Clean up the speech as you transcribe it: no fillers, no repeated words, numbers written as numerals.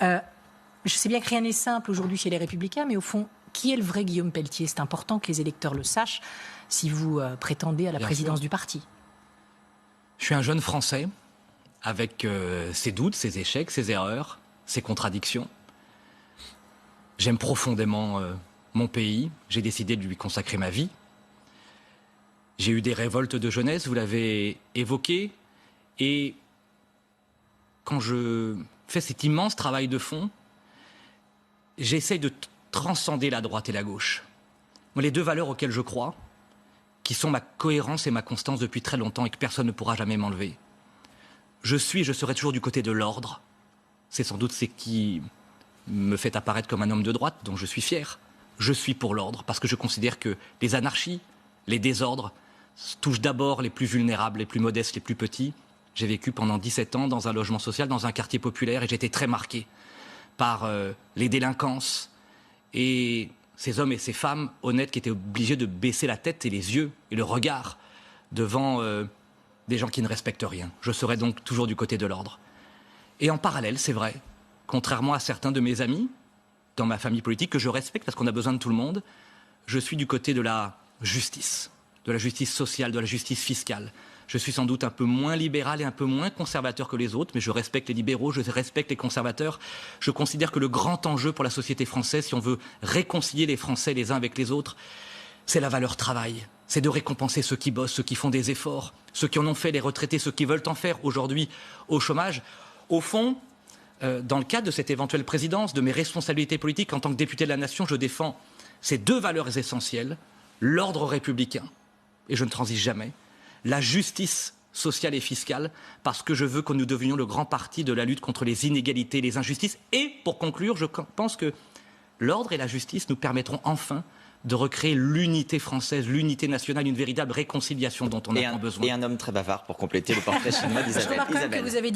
Je sais bien que rien n'est simple aujourd'hui chez les Républicains, mais au fond, qui est le vrai Guillaume Pelletier? C'est important que les électeurs le sachent si vous prétendez à la présidence du parti. Je suis un jeune Français avec ses doutes, ses échecs, ses erreurs, ses contradictions. J'aime profondément mon pays. J'ai décidé de lui consacrer ma vie. J'ai eu des révoltes de jeunesse, vous l'avez évoqué. Et quand je fais cet immense travail de fond, j'essaye de transcender la droite et la gauche. Moi, les deux valeurs auxquelles je crois, qui sont ma cohérence et ma constance depuis très longtemps et que personne ne pourra jamais m'enlever. Je serai toujours du côté de l'ordre. C'est sans doute ce qui me fait apparaître comme un homme de droite, dont je suis fier. Je suis pour l'ordre, parce que je considère que les anarchies, les désordres, touchent d'abord les plus vulnérables, les plus modestes, les plus petits. J'ai vécu pendant 17 ans dans un logement social, dans un quartier populaire, et j'ai été très marqué par les délinquances et ces hommes et ces femmes honnêtes qui étaient obligés de baisser la tête et les yeux et le regard devant des gens qui ne respectent rien. Je serai donc toujours du côté de l'ordre. Et en parallèle, c'est vrai, contrairement à certains de mes amis dans ma famille politique, que je respecte parce qu'on a besoin de tout le monde, je suis du côté de la justice sociale, de la justice fiscale. Je suis sans doute un peu moins libéral et un peu moins conservateur que les autres, mais je respecte les libéraux, je respecte les conservateurs. Je considère que le grand enjeu pour la société française, si on veut réconcilier les Français les uns avec les autres, c'est la valeur travail. C'est de récompenser ceux qui bossent, ceux qui font des efforts, ceux qui en ont fait, les retraités, ceux qui veulent en faire aujourd'hui au chômage. Au fond, dans le cadre de cette éventuelle présidence, de mes responsabilités politiques en tant que député de la Nation, je défends ces deux valeurs essentielles, l'ordre républicain, et je ne transige jamais, la justice sociale et fiscale, parce que je veux que nous devenions le grand parti de la lutte contre les inégalités, les injustices. Et pour conclure, je pense que l'ordre et la justice nous permettront enfin de recréer l'unité française, l'unité nationale, une véritable réconciliation dont on a tant besoin. Et un homme très bavard pour compléter le portrait chinois d'Isabelle.